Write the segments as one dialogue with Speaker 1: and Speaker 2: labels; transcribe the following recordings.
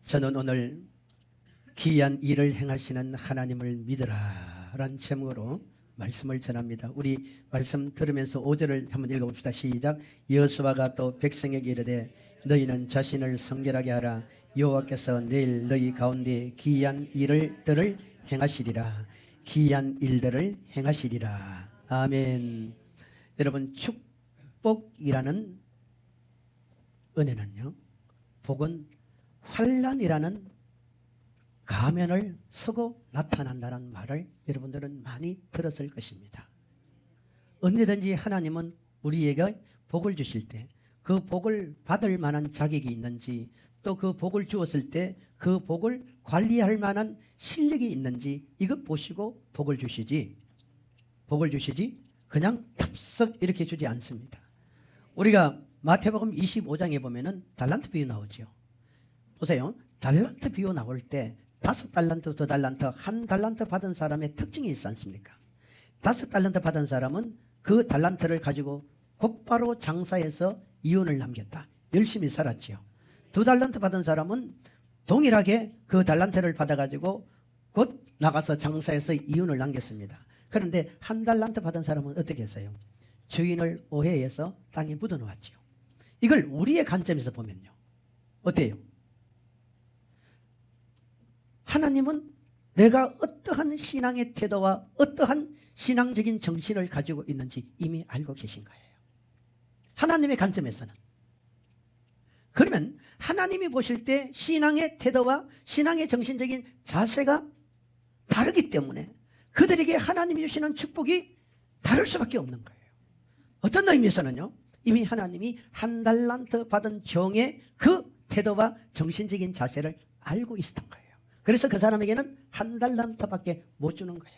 Speaker 1: 저는 오늘 기이한 일을 행하시는 하나님을 믿으라 라는 제목으로 말씀을 전합니다. 우리 말씀 들으면서 5절을 한번 읽어봅시다. 시작. 여호수아가 또 백성에게 이르되 너희는 자신을 성결하게 하라. 여호와께서 내일 너희 가운데 기이한 일들을 행하시리라. 기이한 일들을 행하시리라. 아멘. 여러분, 축복이라는 은혜는요, 복은 환난이라는 가면을 쓰고 나타난다는 말을 여러분들은 많이 들었을 것입니다. 언제든지 하나님은 우리에게 복을 주실 때 그 복을 받을 만한 자격이 있는지, 또 그 복을 주었을 때 그 복을 관리할 만한 실력이 있는지 이것 보시고 복을 주시지 그냥 탑석 이렇게 주지 않습니다. 우리가 마태복음 25장에 보면은 달란트 비유 나오죠. 보세요. 달란트 비유 나올 때 5달란트, 2달란트, 1달란트 받은 사람의 특징이 있지 않습니까? 5달란트 받은 사람은 그 달란트를 가지고 곧바로 장사해서 이윤을 남겼다. 열심히 살았지요. 2달란트 받은 사람은 동일하게 그 달란트를 받아가지고 곧 나가서 장사해서 이윤을 남겼습니다. 그런데 1달란트 받은 사람은 어떻게 했어요? 주인을 오해해서 땅에 묻어놓았지요. 이걸 우리의 관점에서 보면요, 어때요? 하나님은 내가 어떠한 신앙의 태도와 어떠한 신앙적인 정신을 가지고 있는지 이미 알고 계신 거예요. 하나님의 관점에서는. 그러면 하나님이 보실 때 신앙의 태도와 신앙의 정신적인 자세가 다르기 때문에 그들에게 하나님이 주시는 축복이 다를 수밖에 없는 거예요. 어떤 의미에서는요, 이미 하나님이 1달란트 받은 종의 그 태도와 정신적인 자세를 알고 있었던 거예요. 그래서 그 사람에게는 1달란트밖에 못 주는 거야.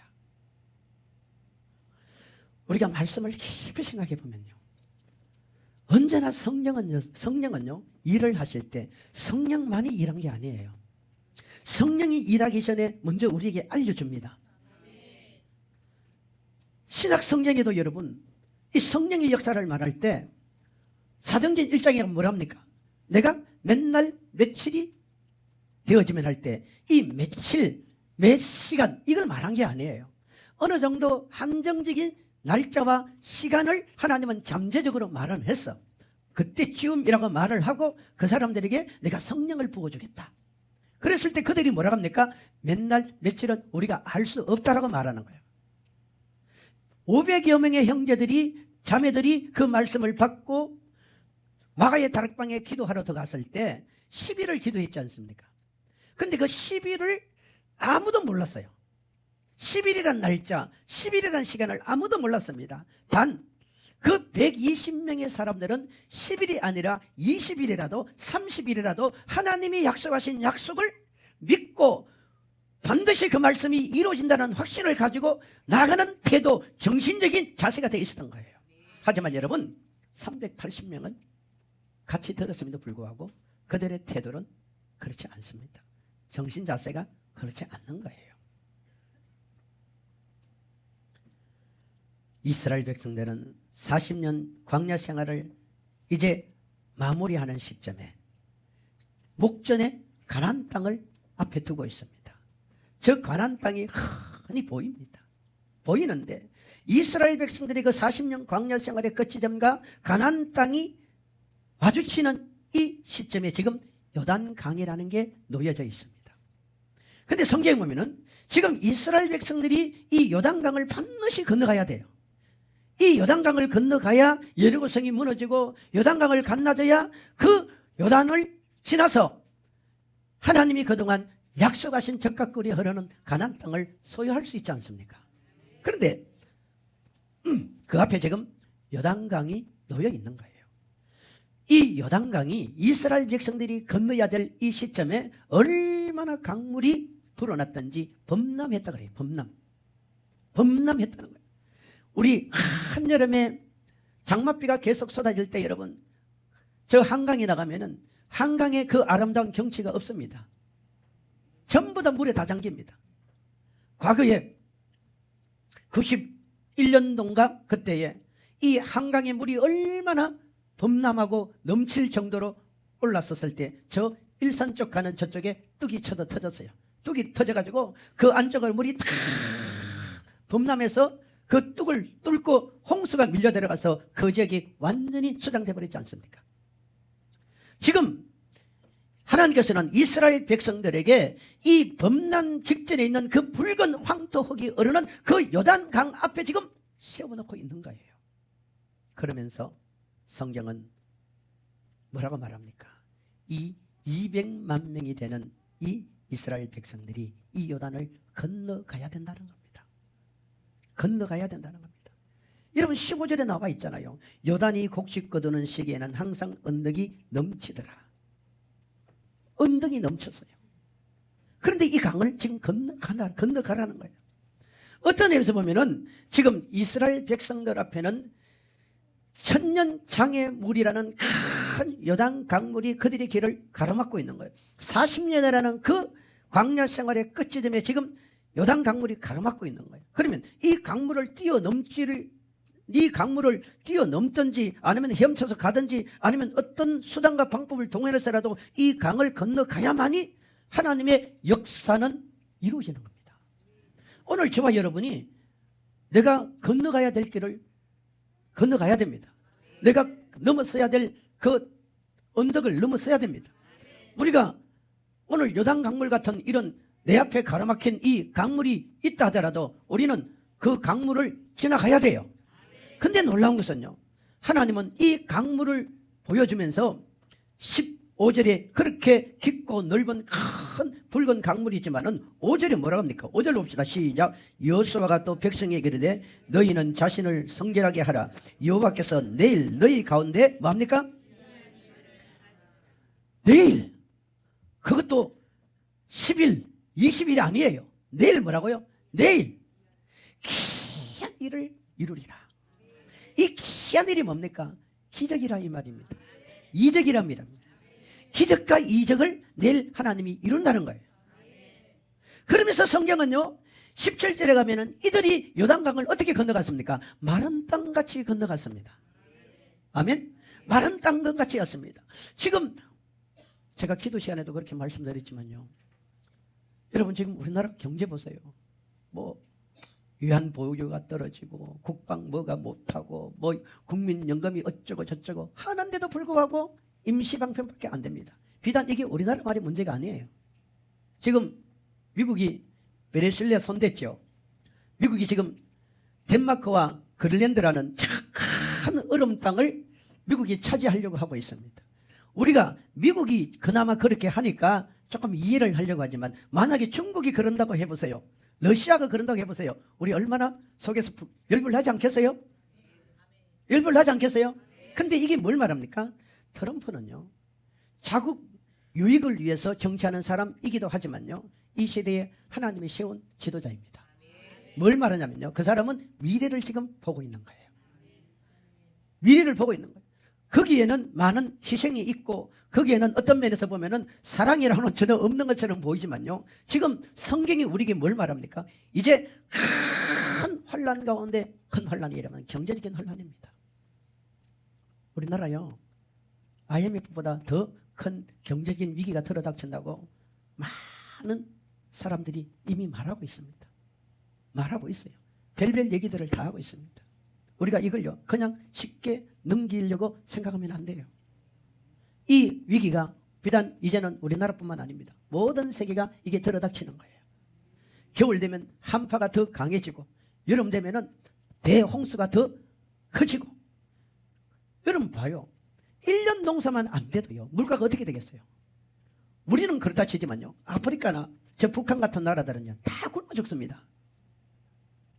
Speaker 1: 우리가 말씀을 깊이 생각해 보면요, 언제나 성령은요 일을 하실 때 성령만이 일한 게 아니에요. 성령이 일하기 전에 먼저 우리에게 알려줍니다. 신약 성경에도 여러분, 이 성령의 역사를 말할 때 사도행전 1장에 뭐랍니까? 내가 맨날 며칠이 되어지면 할 때 이 며칠, 몇 시간 이걸 말한 게 아니에요. 어느 정도 한정적인 날짜와 시간을 하나님은 잠재적으로 말을 했어. 그때쯤이라고 말을 하고 그 사람들에게 내가 성령을 부어주겠다. 그랬을 때 그들이 뭐라고 합니까? 맨날 며칠은 우리가 알 수 없다라고 말하는 거예요. 500여 명의 형제들이, 자매들이 그 말씀을 받고 마가의 다락방에 기도하러 들어갔을 때 10일을 기도했지 않습니까? 근데 그 10일을 아무도 몰랐어요. 10일이란 날짜, 10일이란 시간을 아무도 몰랐습니다. 단 그 120명의 사람들은 10일이 아니라 20일이라도 30일이라도 하나님이 약속하신 약속을 믿고 반드시 그 말씀이 이루어진다는 확신을 가지고 나가는 태도, 정신적인 자세가 되어 있었던 거예요. 하지만 여러분, 380명은 같이 들었음에도 불구하고 그들의 태도는 그렇지 않습니다. 정신 자세가 그렇지 않는 거예요. 이스라엘 백성들은 40년 광야 생활을 이제 마무리하는 시점에 목전에 가나안 땅을 앞에 두고 있습니다. 저 가나안 땅이 흔히 보입니다. 보이는데 이스라엘 백성들이 그 40년 광야 생활의 끝지점과 가나안 땅이 마주치는 이 시점에 지금 요단강이라는 게 놓여져 있습니다. 그런데 성경에 보면은 지금 이스라엘 백성들이 이 요단강을 반드시 건너가야 돼요. 이 요단강을 건너가야 여리고성이 무너지고 요단강을 건너져야 그 요단을 지나서 하나님이 그동안 약속하신 적과 꿀이 흐르는 가나안 땅을 소유할 수 있지 않습니까? 그런데 그 앞에 지금 요단강이 놓여 있는 거예요. 이 요단강이 이스라엘 백성들이 건너야 될 이 시점에 얼마나 강물이 불어났던지 범람했다 그래요. 범람했다는 거예요. 우리 한여름에 장맛비가 계속 쏟아질 때 여러분, 저 한강에 나가면은 한강에 그 아름다운 경치가 없습니다. 전부 다 물에 다 잠깁니다. 과거에 91년도인가 그때에 이 한강의 물이 얼마나 범람하고 넘칠 정도로 올랐었을 때 저 일산 쪽 가는 저쪽에 뚝이 터졌어요. 뚝이 터져가지고 그 안쪽을 물이 탁 범람해서 그 뚝을 뚫고 홍수가 밀려 들어가서 그 지역이 완전히 수장돼 버리지 않습니까? 지금 하나님께서는 이스라엘 백성들에게 이 범람 직전에 있는 그 붉은 황토흙이 흐르는 그 요단강 앞에 지금 세워놓고 있는 거예요. 그러면서 성경은 뭐라고 말합니까? 이 200만 명이 되는 이 이스라엘 백성들이 이 요단을 건너가야 된다는 겁니다. 건너가야 된다는 겁니다. 여러분 15절에 나와 있잖아요. 요단이 곡식 거두는 시기에는 항상 언덕이 넘치더라. 언덕이 넘쳤어요. 그런데 이 강을 지금 건너가라는 거예요. 어떤 의미에서 보면은 지금 이스라엘 백성들 앞에는 천년장애물이라는 큰 요단 강물이 그들의 길을 가로막고 있는 거예요. 40년이라는 그 광야 생활의 끝지점에 지금 요단 강물이 가로막고 있는 거예요. 그러면 이 강물을 뛰어넘든지 아니면 헤엄쳐서 가든지 아니면 어떤 수단과 방법을 동원해서라도 이 강을 건너가야만이 하나님의 역사는 이루어지는 겁니다. 오늘 저와 여러분이 내가 건너가야 될 길을 건너가야 됩니다. 내가 넘어서야 될 그 언덕을 넘어서야 됩니다. 우리가 오늘 요단 강물 같은 이런 내 앞에 가로막힌 이 강물이 있다 하더라도 우리는 그 강물을 지나가야 돼요. 근데 놀라운 것은요, 하나님은 이 강물을 보여주면서 15절에 그렇게 깊고 넓은 큰 붉은 강물이 있지만은 5절에 뭐라고 합니까? 5절 봅시다. 시작. 여호수아가 또 백성에게 이르되 너희는 자신을 성결하게 하라. 여호와께서 내일 너희 가운데 뭐합니까? 내일. 그것도 10일 20일이 아니에요. 내일 뭐라고요? 내일 귀한 일을 이루리라. 이 귀한 일이 뭡니까? 기적이라 이 말입니다. 이적이란 말입니다. 기적과 이적을 내일 하나님이 이룬다는 거예요. 그러면서 성경은요 17절에 가면은 이들이 요단강을 어떻게 건너갔습니까? 마른 땅같이 건너갔습니다. 아멘. 마른 땅같이 였습니다. 지금 제가 기도 시간에도 그렇게 말씀드렸지만요, 여러분 지금 우리나라 경제 보세요. 뭐 위안보유가 떨어지고 국방 뭐가 못하고 뭐 국민연금이 어쩌고 저쩌고 하는데도 불구하고 임시방편밖에 안 됩니다. 비단 이게 우리나라 말이 문제가 아니에요. 지금 미국이 베네수엘라 손댔죠. 미국이 지금 덴마크와 그린란드라는 착한 얼음 땅을 미국이 차지하려고 하고 있습니다. 우리가 미국이 그나마 그렇게 하니까 조금 이해를 하려고 하지만 만약에 중국이 그런다고 해보세요. 러시아가 그런다고 해보세요. 우리 얼마나 속에서 열불나지 않겠어요? 열불나지 않겠어요? 근데 이게 뭘 말합니까? 트럼프는요 자국 유익을 위해서 정치하는 사람이기도 하지만요 이 시대에 하나님이 세운 지도자입니다. 뭘 말하냐면요, 그 사람은 미래를 지금 보고 있는 거예요. 미래를 보고 있는 거예요. 거기에는 많은 희생이 있고 거기에는 어떤 면에서 보면은 사랑이라고는 전혀 없는 것처럼 보이지만요, 지금 성경이 우리에게 뭘 말합니까? 이제 큰 환란 가운데 큰 환란이 이라면 경제적인 환란입니다. 우리나라요 IMF보다 더 큰 경제적인 위기가 들어닥친다고 많은 사람들이 이미 말하고 있습니다. 말하고 있어요. 별별 얘기들을 다 하고 있습니다. 우리가 이걸요 그냥 쉽게 넘기려고 생각하면 안 돼요. 이 위기가 비단 이제는 우리나라뿐만 아닙니다. 모든 세계가 이게 들어닥치는 거예요. 겨울 되면 한파가 더 강해지고 여름 되면은 대홍수가 더 커지고. 여러분 봐요. 1년 농사만 안 돼도요 물가가 어떻게 되겠어요? 우리는 그렇다 치지만요 아프리카나 저 북한 같은 나라들은요 다 굶어 죽습니다.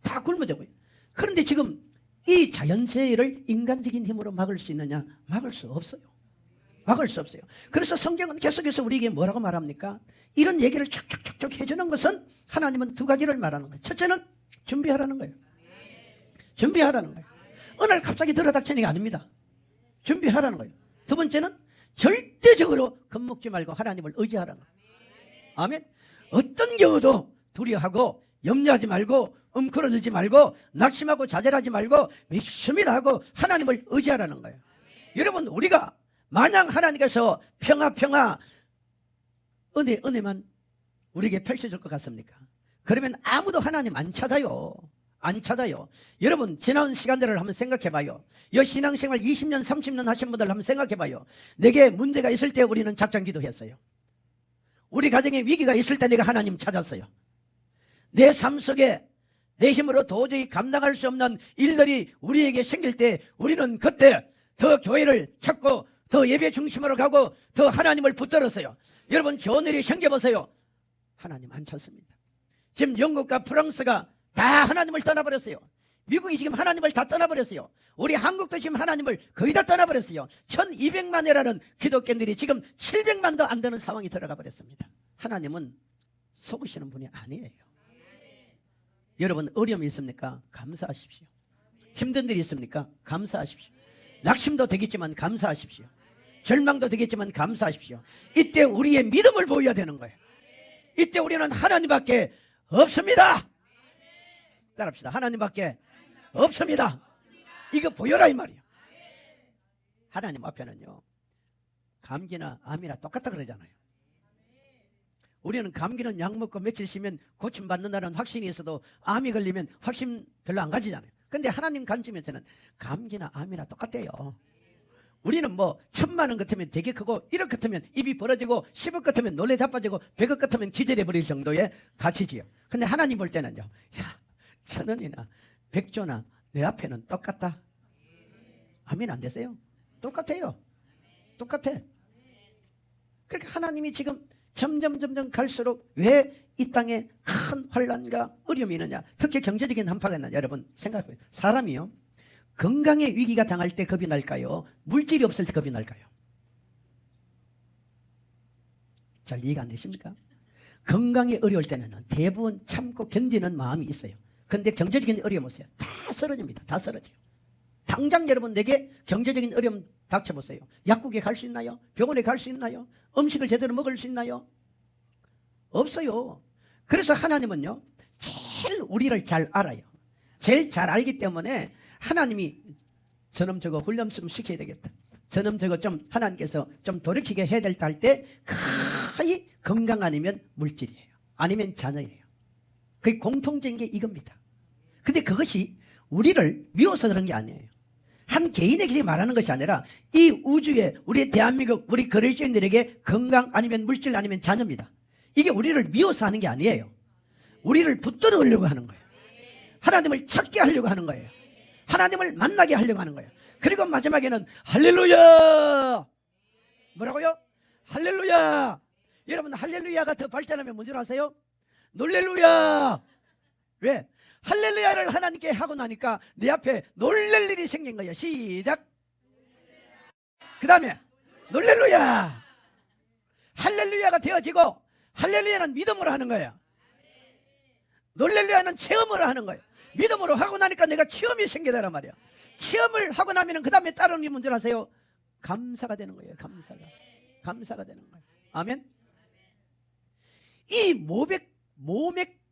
Speaker 1: 다 굶어 죽어요. 그런데 지금 이 자연재해를 인간적인 힘으로 막을 수 있느냐? 막을 수 없어요. 막을 수 없어요. 그래서 성경은 계속해서 우리에게 뭐라고 말합니까? 이런 얘기를 촉촉촉촉 해주는 것은 하나님은 두 가지를 말하는 거예요. 첫째는 준비하라는 거예요. 준비하라는 거예요. 어느 날 갑자기 들어닥치는 게 아닙니다. 준비하라는 거예요. 두 번째는 절대적으로 겁먹지 말고 하나님을 의지하라는 거예요. 아멘. 어떤 경우도 두려워하고 염려하지 말고 웅크러들지 말고 낙심하고 좌절하지 말고 믿습니다 하고 하나님을 의지하라는 거예요. 여러분 우리가 마냥 하나님께서 평화 은혜만 우리에게 펼쳐질 것 같습니까? 그러면 아무도 하나님 안 찾아요. 안 찾아요. 여러분 지나온 시간들을 한번 생각해 봐요. 이 신앙생활 20년 30년 하신 분들 한번 생각해 봐요. 내게 문제가 있을 때 우리는 작전 기도했어요. 우리 가정에 위기가 있을 때 내가 하나님 찾았어요. 내 삶 속에 내 힘으로 도저히 감당할 수 없는 일들이 우리에게 생길 때 우리는 그때 더 교회를 찾고 더 예배 중심으로 가고 더 하나님을 붙들었어요. 여러분 좋은 일이 생겨보세요. 하나님 안 찾습니다. 지금 영국과 프랑스가 다 하나님을 떠나버렸어요. 미국이 지금 하나님을 다 떠나버렸어요. 우리 한국도 지금 하나님을 거의 다 떠나버렸어요. 1200만이라는 기독교인들이 지금 700만도 안 되는 상황이 들어가 버렸습니다. 하나님은 속으시는 분이 아니에요. 여러분 어려움이 있습니까? 감사하십시오. 힘든 일이 있습니까? 감사하십시오. 낙심도 되겠지만 감사하십시오. 절망도 되겠지만 감사하십시오. 이때 우리의 믿음을 보여야 되는 거예요. 이때 우리는 하나님밖에 없습니다. 따라합시다. 하나님밖에 없습니다. 이거 보여라 이 말이에요. 하나님 앞에는요 감기나 암이나 똑같다 그러잖아요. 우리는 감기는 약 먹고 며칠 쉬면 고침받는다는 확신이 있어도 암이 걸리면 확신 별로 안 가지잖아요. 근데 하나님 관점에서는 감기나 암이나 똑같대요. 우리는 뭐 1000만 원 같으면 되게 크고 1억 같으면 입이 벌어지고 10억 같으면 놀래 자빠지고 100억 같으면 기절해 버릴 정도의 가치지요. 근데 하나님 볼 때는요, 야 1000원이나 100조나 내 앞에는 똑같다. 아멘 안 되세요? 똑같아요. 똑같아. 그러니까 하나님이 지금 점점 갈수록 왜 이 땅에 큰 환난과 어려움이 있느냐, 특히 경제적인 한파가 있느냐. 여러분 생각해보세요. 사람이요 건강의 위기가 당할 때 겁이 날까요? 물질이 없을 때 겁이 날까요? 잘 이해가 안 되십니까? 건강이 어려울 때는 대부분 참고 견디는 마음이 있어요. 그런데 경제적인 어려움 오세요. 다 쓰러집니다. 다 쓰러져요. 당장 여러분 내게 경제적인 어려움 닥쳐보세요. 약국에 갈 수 있나요? 병원에 갈 수 있나요? 음식을 제대로 먹을 수 있나요? 없어요. 그래서 하나님은요 제일 우리를 잘 알아요. 제일 잘 알기 때문에 하나님이 저놈 저거 훈련 좀 시켜야 되겠다, 저놈 저거 좀 하나님께서 좀 돌이키게 해야 될 때 할 때 거의 건강 아니면 물질이에요. 아니면 자녀예요. 그게 공통적인 게 이겁니다. 근데 그것이 우리를 미워서 그런 게 아니에요. 한 개인에게 말하는 것이 아니라 이 우주에 우리 대한민국 우리 그리스도인들에게 건강 아니면 물질 아니면 자녀입니다. 이게 우리를 미워서 하는 게 아니에요. 우리를 붙들으려고 하는 거예요. 하나님을 찾게 하려고 하는 거예요. 하나님을 만나게 하려고 하는 거예요. 그리고 마지막에는 할렐루야. 뭐라고요? 할렐루야. 여러분 할렐루야가 더 발전하면 뭔 줄 아세요? 놀렐루야. 왜? 할렐루야를 하나님께 하고 나니까 내 앞에 놀랄 일이 생긴 거예요. 시작. 그 다음에 놀렐루야. 할렐루야가 되어지고, 할렐루야는 믿음으로 하는 거예요. 놀렐루야는 체험으로 하는 거예요. 믿음으로 하고 나니까 내가 체험이 생기더란 말이야. 체험을 하고 나면 그 다음에 따르는 게 뭔지 아세요? 감사가 되는 거예요. 감사가 되는 거예요. 아멘. 이 모맥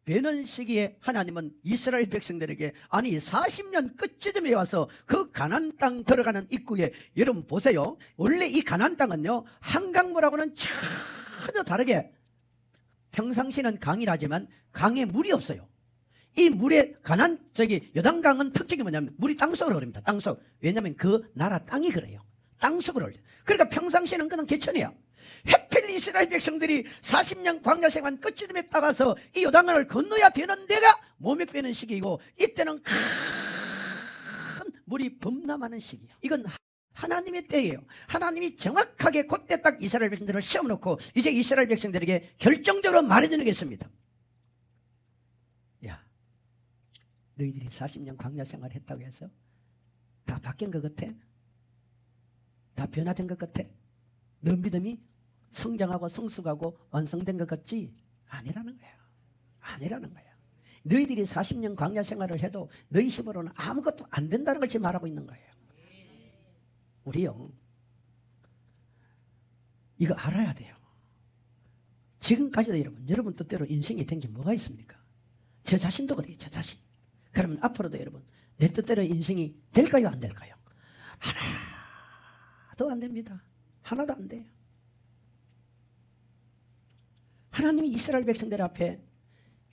Speaker 1: 베는 시기에 하나님은 이스라엘 백성들에게 아니 40년 끝쯤에 와서 그 가나안 땅 들어가는 입구에, 여러분 보세요. 원래 이 가나안 땅은요 한강물하고는 전혀 다르게 평상시는 강이라지만 강에 물이 없어요. 이 물에 요단강은 특징이 뭐냐면 물이 땅속으로 흐릅니다. 땅속. 왜냐하면 그 나라 땅이 그래요. 땅속으로 흘려요. 그러니까 평상시는 그냥 개천이에요. 해필 이스라엘 백성들이 40년 광야 생활 끝쯤에 따라서 이 요단강을 건너야 되는 데가 모맥 베는 시기이고, 이때는 큰 물이 범람하는 시기예요. 이건 하나님의 때예요. 하나님이 정확하게 그때 딱 이스라엘 백성들을 세워놓고 이제 이스라엘 백성들에게 결정적으로 말해주는 게 있습니다. 야, 너희들이 40년 광야 생활을 했다고 해서 다 바뀐 것 같아? 다 변화된 것 같아? 너 믿음이 성장하고 성숙하고 완성된 것 같지? 아니라는 거예요. 아니라는 거예요. 너희들이 40년 광야 생활을 해도 너희 힘으로는 아무것도 안 된다는 걸 지금 말하고 있는 거예요. 우리요 이거 알아야 돼요. 지금까지도 여러분 뜻대로 인생이 된 게 뭐가 있습니까? 제 자신도 그래요. 제 자신. 그러면 앞으로도 여러분 내 뜻대로 인생이 될까요? 안 될까요? 하나도 안 됩니다. 하나도 안 돼요. 하나님이 이스라엘 백성들 앞에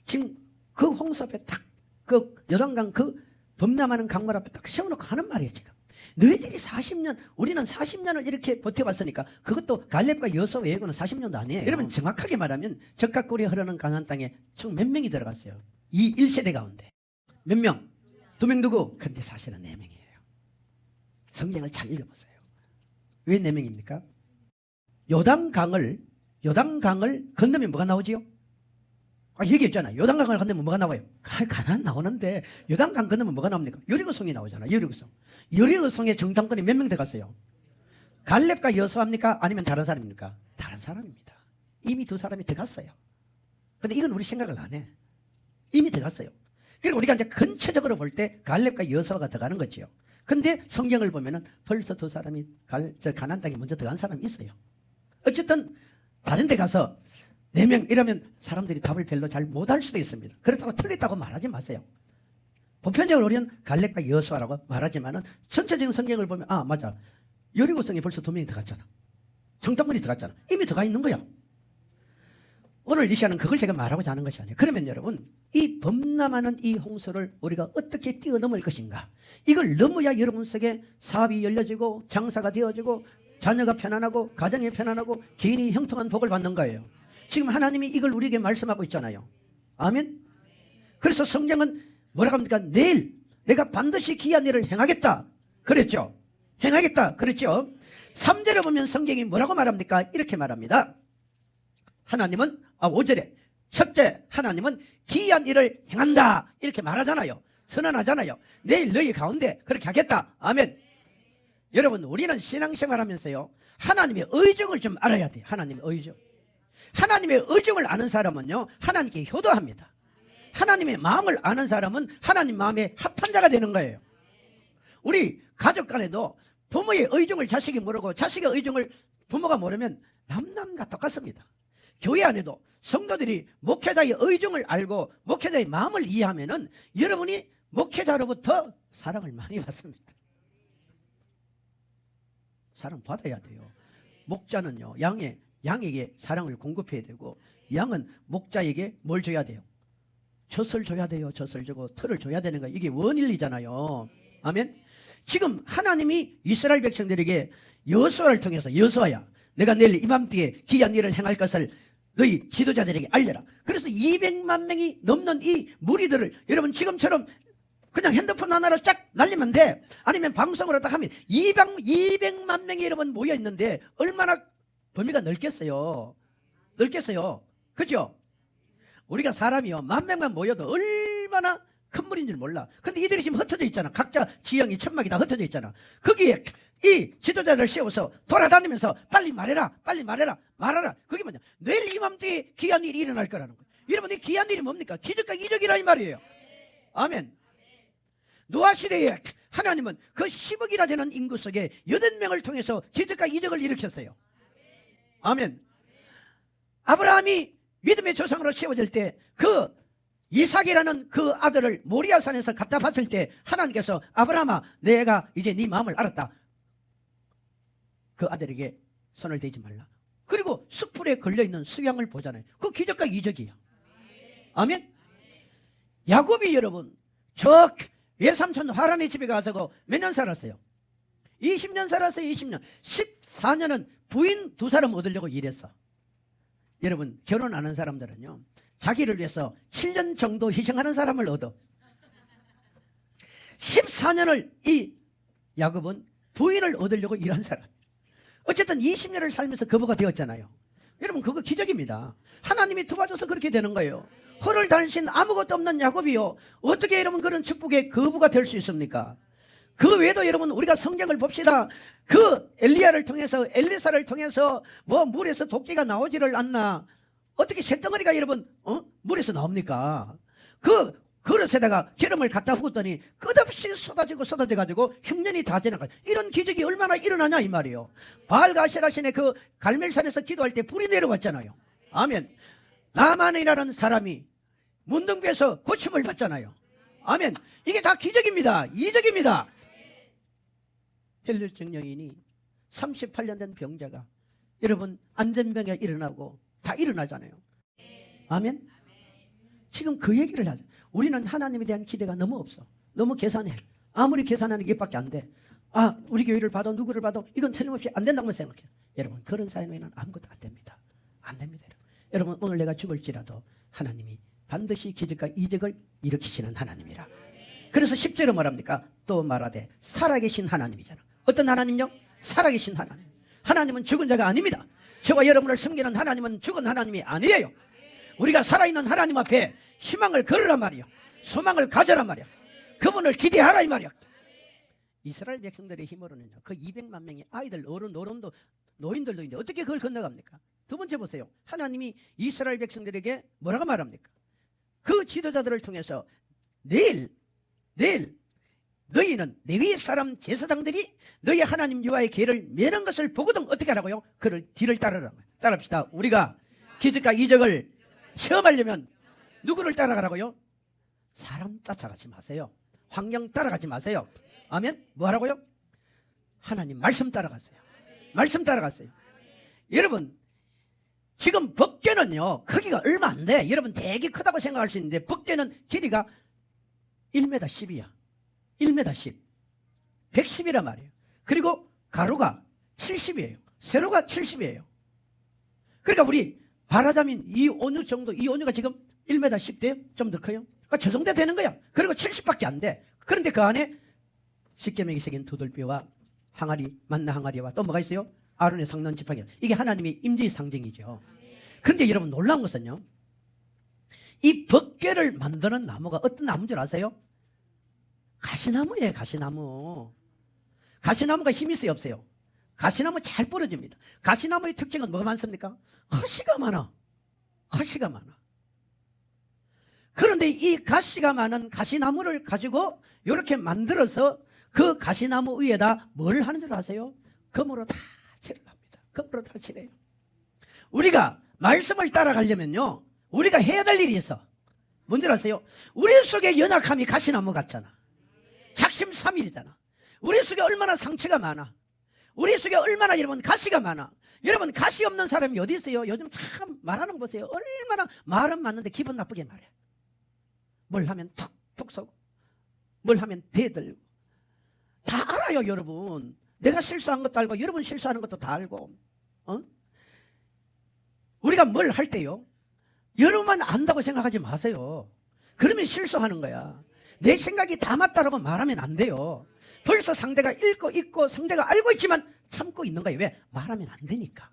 Speaker 1: 지금 그 홍수 앞에 딱 그 요단강 그 범람하는 강물 앞에 딱 세워놓고 하는 말이에요. 지금 너희들이 40년 우리는 40년을 이렇게 버텨봤으니까 그것도 갈렙과 여호수아 외에고는 40년도 아니에요. 여러분 정확하게 말하면 적과 꿀이 흐르는 가나안 땅에 총 몇 명이 들어갔어요? 이 1세대 가운데 몇 명? 2명 누구? 근데 사실은 4명이에요. 성경을 잘 읽어보세요. 왜 4명입니까? 요단강을 건너면 뭐가 나오지요? 얘기했잖아요. 요단강을 건너면 뭐가 나와요? 가나안 나오는데 요단강 건너면 뭐가 나옵니까? 여리고성이 나오잖아요. 여리고성. 여리고성에 정탐꾼이 몇 명 들어갔어요? 갈렙과 여호수아입니까? 아니면 다른 사람입니까? 다른 사람입니다. 이미 2 사람이 들어갔어요. 근데 이건 우리 생각을 안 해. 이미 들어갔어요. 그리고 우리가 이제 근처적으로 볼 때 갈렙과 여호수아가 들어가는 거죠. 근데 성경을 보면은 벌써 2 사람이 가나안 땅에 먼저 들어간 사람이 있어요. 어쨌든 다른 데 가서 4명 이러면 사람들이 답을 별로 잘 못할 수도 있습니다. 그렇다고 틀렸다고 말하지 마세요. 보편적으로 우리는 갈렙과 여호수아라고 말하지만은 전체적인 성경을 보면 맞아. 여리고성에 벌써 2명이 들어갔잖아. 정탐꾼이 들어갔잖아. 이미 들어가 있는 거야. 오늘 이 시간은 그걸 제가 말하고자 하는 것이 아니에요. 그러면 여러분 이 범람하는 이 홍수를 우리가 어떻게 뛰어넘을 것인가, 이걸 넘어야 여러분 속에 사업이 열려지고 장사가 되어지고 자녀가 편안하고 가정이 편안하고 개인이 형통한 복을 받는 거예요. 지금 하나님이 이걸 우리에게 말씀하고 있잖아요. 아멘. 그래서 성경은 뭐라고 합니까? 내일 내가 반드시 귀한 일을 행하겠다 그랬죠. 행하겠다 그랬죠. 3절에 보면 성경이 뭐라고 말합니까? 이렇게 말합니다. 하나님은 5절에 첫째 하나님은 귀한 일을 행한다 이렇게 말하잖아요. 선언하잖아요. 내일 너희 가운데 그렇게 하겠다. 아멘. 여러분 우리는 신앙생활하면서요 하나님의 의중을 좀 알아야 돼요. 하나님의 의중. 하나님의 의중을 아는 사람은요 하나님께 효도합니다. 하나님의 마음을 아는 사람은 하나님 마음에 합한 자가 되는 거예요. 우리 가족 간에도 부모의 의중을 자식이 모르고 자식의 의중을 부모가 모르면 남남과 똑같습니다. 교회 안에도 성도들이 목회자의 의중을 알고 목회자의 마음을 이해하면은 여러분이 목회자로부터 사랑을 많이 받습니다. 사랑 받아야 돼요. 목자는요 양에게 사랑을 공급해야 되고 양은 목자에게 뭘 줘야 돼요? 젖을 줘야 돼요. 젖을 주고 털을 줘야 되는 거예요. 이게 원일이잖아요. 아멘. 지금 하나님이 이스라엘 백성들에게 여호수아를 통해서 여호수아야 내가 내일 이맘때에 귀한 일을 행할 것을 너희 지도자들에게 알려라. 그래서 200만 명이 넘는 이 무리들을 여러분 지금처럼 그냥 핸드폰 하나로 쫙 날리면 돼. 아니면 방송으로 딱 하면 200만 명이 여러분 모여 있는데 얼마나 범위가 넓겠어요. 넓겠어요. 그죠? 우리가 사람이요 10,000명만 모여도 얼마나 큰 무리인 줄 몰라. 근데 이들이 지금 흩어져 있잖아. 각자 지형이 천막이 다 흩어져 있잖아. 거기에 이 지도자들 세워서 돌아다니면서 빨리 말해라 빨리 말하라. 그게 뭐냐, 내일 이맘때에 귀한 일이 일어날 거라는 거예요. 여러분 이 귀한 일이 뭡니까? 기적과 이적이라 이 말이에요. 아멘. 노아 시대에 하나님은 그 10억이나 되는 인구 속에 8명을 통해서 기적과 이적을 일으켰어요. 아멘. 아브라함이 믿음의 조상으로 세워질 때 그 이삭이라는 그 아들을 모리아산에서 갖다 바칠 때 하나님께서 아브라함아 내가 이제 네 마음을 알았다. 그 아들에게 손을 대지 말라. 그리고 숯불에 걸려있는 수양을 보잖아요. 그 기적과 이적이야. 아멘. 야곱이 여러분 저 외삼촌 하란의 집에 가서 몇 년 살았어요? 20년 살았어요. 20년. 14년은 부인 2사람 얻으려고 일했어. 여러분 결혼하는 사람들은요 자기를 위해서 7년 정도 희생하는 사람을 얻어. 14년을 이 야곱은 부인을 얻으려고 일한 사람. 어쨌든 20년을 살면서 거부가 되었잖아요. 여러분 그거 기적입니다. 하나님이 도와줘서 그렇게 되는 거예요. 허를 달신 아무것도 없는 야곱이요 어떻게 여러분 그런 축복의 거부가 될 수 있습니까? 그 외에도 여러분 우리가 성경을 봅시다. 그 엘리야를 통해서 엘리사를 통해서 뭐 물에서 도끼가 나오지를 않나. 어떻게 쇳덩어리가 여러분 물에서 나옵니까? 그 그릇에다가 기름을 갖다 부었더니 끝없이 쏟아져 가지고 흉년이 다 지나가. 이런 기적이 얼마나 일어나냐 이 말이에요. 바알과 아세라 신의 그 갈멜산에서 기도할 때 불이 내려왔잖아요. 아멘. 나만이라는 사람이 문둥병에서 고침을 받잖아요. 아멘. 이게 다 기적입니다. 이적입니다. 혈류증 여인이 38년 된 병자가 여러분 안전병에 일어나고 다 일어나잖아요. 아멘. 지금 그 얘기를 하죠. 우리는 하나님에 대한 기대가 너무 없어. 너무 계산해. 아무리 계산하는 게 밖에 안 돼. 우리 교회를 봐도 누구를 봐도 이건 틀림없이 안 된다고 생각해. 여러분, 그런 사람에는 아무것도 안 됩니다. 안 됩니다. 여러분, 오늘 내가 죽을지라도 하나님이 반드시 기적과 이적을 일으키시는 하나님이라. 그래서 10절에 뭐랍니까? 또 말하되 살아계신 하나님이잖아. 어떤 하나님요? 살아계신 하나님. 하나님은 죽은 자가 아닙니다. 저와 여러분을 섬기는 하나님은 죽은 하나님이 아니에요. 우리가 살아있는 하나님 앞에 희망을 걸으란 말이요, 소망을 가져란 말이야. 그분을 기대하라 이 말이야. 이스라엘 백성들의 힘으로는요, 그 200만 명의 아이들, 어른도 노인들도 있는데 어떻게 그걸 건너갑니까? 두 번째 보세요. 하나님이 이스라엘 백성들에게 뭐라고 말합니까? 그 지도자들을 통해서 내일 너희는 레위 사람 제사장들이 너희 하나님 여호와의 계를 매는 것을 보거든 어떻게 하라고요? 그를 뒤를 따르라. 따릅시다. 우리가 기적과 이적을 체험하려면 누구를 따라가라고요? 사람 쫓아가지 마세요. 환경 따라가지 마세요. 아멘. 뭐 하라고요? 하나님 말씀 따라가세요. 말씀 따라가세요. 여러분, 지금 법궤는요 크기가 얼마 안 돼. 여러분 되게 크다고 생각할 수 있는데 법궤는 길이가 1m 10이야. 1m 10. 110이란 말이에요. 그리고 가로가 70이에요. 세로가 70이에요. 그러니까 우리 말하자면 이 온유 정도, 이 온유가 지금 1m 10 돼요? 좀 더 커요? 그러니까 저 정도 되는 거야. 그리고 70밖에 안 돼. 그런데 그 안에 십계명이 새긴 두들뼈와 항아리, 만나 항아리와 또 뭐가 있어요? 아론의 상론 지팡이. 이게 하나님의 임재의 상징이죠. 그런데 여러분 놀라운 것은요, 이 법궤를 만드는 나무가 어떤 나무인 줄 아세요? 가시나무예요. 가시나무. 가시나무가 힘이 있어요? 없어요? 가시나무 잘 부러집니다. 가시나무의 특징은 뭐가 많습니까? 가시가 많아. 가시가 많아. 그런데 이 가시가 많은 가시나무를 가지고 이렇게 만들어서 그 가시나무 위에다 뭘 하는 줄 아세요? 금으로 다 칠을 합니다. 금으로 다 칠해요. 우리가 말씀을 따라가려면요, 우리가 해야 될 일이 있어. 뭔지 아세요? 우리 속에 연약함이 가시나무 같잖아. 작심삼일이잖아. 우리 속에 얼마나 상처가 많아. 우리 속에 얼마나 여러분 가시가 많아. 여러분 가시 없는 사람이 어디 있어요? 요즘 참 말하는 거 보세요. 얼마나 말은 맞는데 기분 나쁘게 말해. 뭘 하면 툭툭 쏘고 뭘 하면 대들고. 다 알아요. 여러분 내가 실수한 것도 알고 여러분 실수하는 것도 다 알고. 우리가 뭘 할 때요, 여러분만 안다고 생각하지 마세요. 그러면 실수하는 거야. 내 생각이 다 맞다라고 말하면 안 돼요. 벌써 상대가 읽고 있고 상대가 알고 있지만 참고 있는 거예요. 왜? 말하면 안 되니까.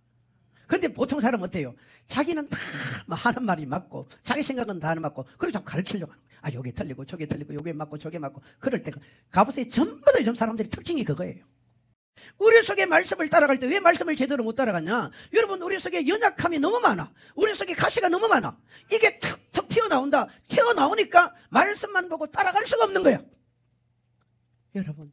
Speaker 1: 근데 보통 사람은 어때요? 자기는 다 하는 말이 맞고 자기 생각은 다 하는 맞고 그리고 자꾸 가르치려고 하는 거예요. 요게 틀리고 저게 틀리고 요게 맞고 저게 맞고. 그럴 때 가보세요. 전부 다 요즘 사람들이 특징이 그거예요. 우리 속에 말씀을 따라갈 때 왜 말씀을 제대로 못 따라가냐? 여러분 우리 속에 연약함이 너무 많아. 우리 속에 가시가 너무 많아. 이게 툭툭 튀어나온다. 튀어나오니까 말씀만 보고 따라갈 수가 없는 거야. 여러분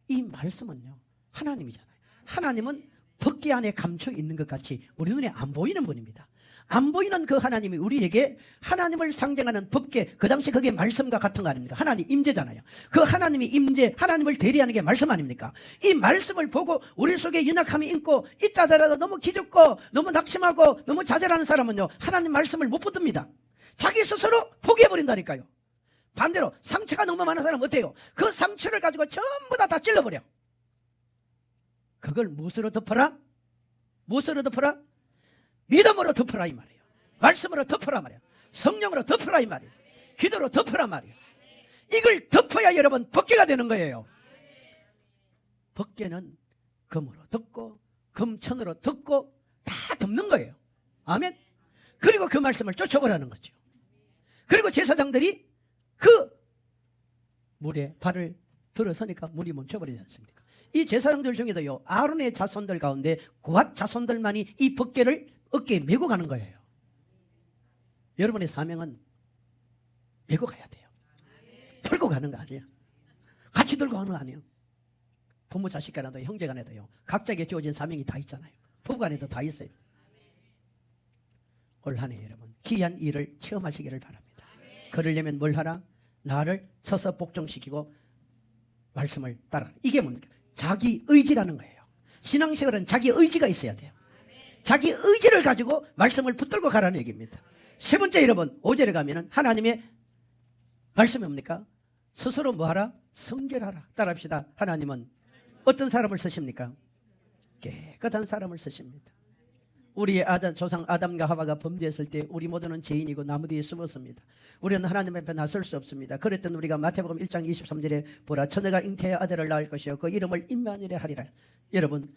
Speaker 1: 이 말씀은요 하나님이잖아요. 하나님은 법궤 안에 감춰 있는 것 같이 우리 눈에 안 보이는 분입니다. 안 보이는 그 하나님이 우리에게 하나님을 상징하는 법궤, 그 당시 그게 말씀과 같은 거 아닙니까? 하나님 임재잖아요. 그 하나님이 임재, 하나님을 대리하는 게 말씀 아닙니까? 이 말씀을 보고 우리 속에 연약함이 있고 있다 하더라도 너무 기죽고 너무 낙심하고 너무 좌절하는 사람은요 하나님 말씀을 못 붙듭니다. 자기 스스로 포기해버린다니까요. 반대로 상처가 너무 많은 사람은 어때요? 그 상처를 가지고 전부 다 찔러버려. 그걸 무엇으로 덮어라? 무엇으로 덮어라? 믿음으로 덮어라 이 말이에요. 말씀으로 덮어라 말이에요. 성령으로 덮어라 이 말이에요. 기도로 덮어라 말이에요. 이걸 덮어야 여러분 법궤가 되는 거예요. 법궤는 금으로 덮고 금천으로 덮고 다 덮는 거예요. 아멘. 그리고 그 말씀을 쫓아오라는 거죠. 그리고 제사장들이 그 물에 발을 들어서니까 물이 멈춰버리지 않습니까? 이 제사장들 중에도요 아론의 자손들 가운데 고핫 자손들만이 이 법궤를 어깨에 메고 가는 거예요. 여러분의 사명은 메고 가야 돼요. 들고 가는 거 아니에요. 같이 들고 가는 거 아니에요. 부모 자식 간에도 형제 간에도요 각자에게 주어진 사명이 다 있잖아요. 부부 간에도 다 있어요. 올 한 해 여러분 귀한 일을 체험하시기를 바랍니다. 그러려면 뭘 하라? 나를 서서 복종시키고 말씀을 따라. 이게 뭡니까? 자기 의지라는 거예요. 신앙생활은 자기 의지가 있어야 돼요. 자기 의지를 가지고 말씀을 붙들고 가라는 얘기입니다. 세 번째 여러분 5절에 가면은 하나님의 말씀이 뭡니까? 스스로 뭐하라? 성결하라. 따라합시다. 하나님은 어떤 사람을 쓰십니까? 깨끗한 사람을 쓰십니다. 우리의 조상 아담과 하와가 범죄했을 때 우리 모두는 죄인이고 나무 뒤에 숨었습니다. 우리는 하나님 앞에 나설 수 없습니다. 그랬던 우리가 마태복음 1장 23절에 보라 처녀가 잉태의 아들을 낳을 것이요 그 이름을 임마누엘이라 하리라. 여러분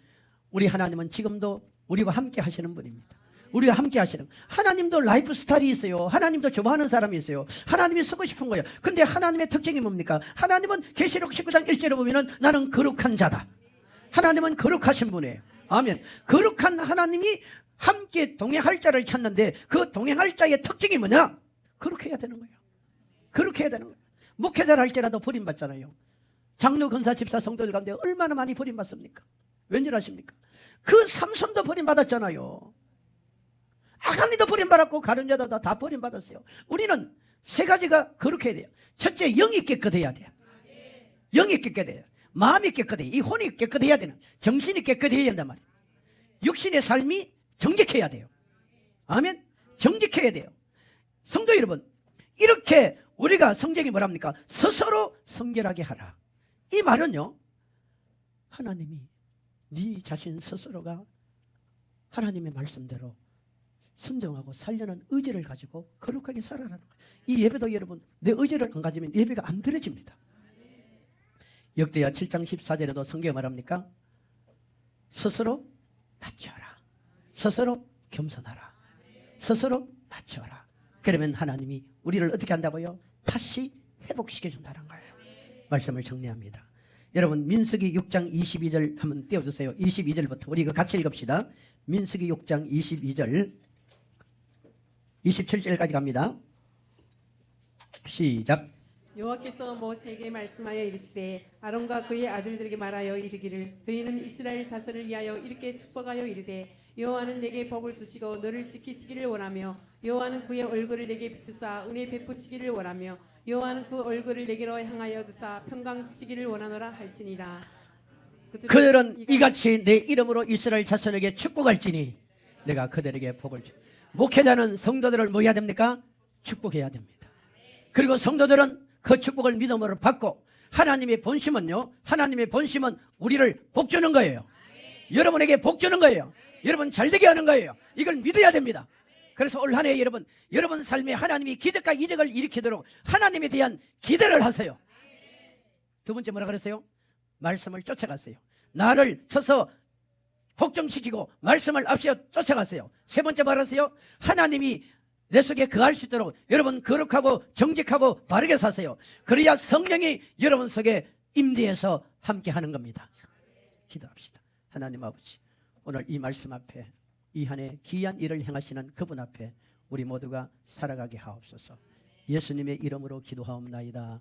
Speaker 1: 우리 하나님은 지금도 우리와 함께 하시는 분입니다. 우리와 함께 하시는 하나님도 라이프 스타일이 있어요. 하나님도 좋아하는 사람이 있어요. 하나님이 쓰고 싶은 거예요. 근데 하나님의 특징이 뭡니까? 하나님은 계시록 19장 1절에 보면은 나는 거룩한 자다. 하나님은 거룩하신 분이에요. 아멘. 거룩한 하나님이 함께 동행할 자를 찾는데 그 동행할 자의 특징이 뭐냐? 그렇게 해야 되는 거예요. 그렇게 해야 되는 거예요. 목회자를 할지라도 버림받잖아요. 장로, 권사, 집사, 성도들 가운데 얼마나 많이 버림받습니까? 왠지 아십니까? 그 삼손도 버림받았잖아요. 아간이도 버림받았고 가룟유다도 다 버림받았어요. 우리는 세 가지가 그렇게 해야 돼요. 첫째, 영이 깨끗해야 돼요. 영이 깨끗해야 돼요. 마음이 깨끗해요. 이 혼이 깨끗해야 되는, 정신이 깨끗해야 된단 말이에요. 육신의 삶이 정직해야 돼요. 아멘. 정직해야 돼요. 성도 여러분, 이렇게 우리가 성경이 뭐랍니까? 스스로 성결하게 하라. 이 말은요, 하나님이 네 자신 스스로가 하나님의 말씀대로 순종하고 살려는 의지를 가지고 거룩하게 살아라는 거예요. 이 예배도 여러분, 내 의지를 안 가지면 예배가 안 드려집니다. 역대하 7장 14절에도 성경이 말합니까? 스스로 낮춰라. 스스로 겸손하라. 스스로 낮춰라. 그러면 하나님이 우리를 어떻게 한다고요? 다시 회복시켜준다는 거예요. 말씀을 정리합니다. 여러분 민수기 6장 22절 한번 띄워주세요. 22절부터 우리 이거 같이 읽읍시다. 민수기 6장 22절 27절까지 갑니다. 시작.
Speaker 2: 여호와께서 모세에게 말씀하여 이르시되 아론과 그의 아들들에게 말하여 이르기를 너희는 이스라엘 자손을 위하여 이렇게 축복하여 이르되 여호와는 내게 복을 주시고 너를 지키시기를 원하며 여호와는 그의 얼굴을 내게 비추사 은혜 베푸시기를 원하며 여호와는 그 얼굴을 내게로 향하여 두사 평강 주시기를 원하노라 할지니라.
Speaker 1: 그들은 이같이 내 이름으로 이스라엘 자손에게 축복할지니 내가 그들에게 복을 주. 목회자는 성도들을 뭐 해야 됩니까? 축복해야 됩니다. 그리고 성도들은 그 축복을 믿음으로 받고 하나님의 본심은요, 하나님의 본심은 우리를 복주는 거예요. 여러분에게 복주는 거예요. 여러분 잘되게 하는 거예요. 이걸 믿어야 됩니다. 그래서 올 한 해 여러분 삶에 하나님이 기적과 이적을 일으키도록 하나님에 대한 기대를 하세요. 두 번째 뭐라 그랬어요? 말씀을 쫓아가세요. 나를 쳐서 복종시키고 말씀을 앞세워 쫓아가세요. 세 번째 말하세요. 하나님이 내 속에 거할 수 있도록 여러분 거룩하고 정직하고 바르게 사세요. 그래야 성령이 여러분 속에 임재해서 함께 하는 겁니다. 기도합시다. 하나님 아버지, 오늘 이 말씀 앞에 이 한 해 귀한 일을 행하시는 그분 앞에 우리 모두가 살아가게 하옵소서. 예수님의 이름으로 기도하옵나이다.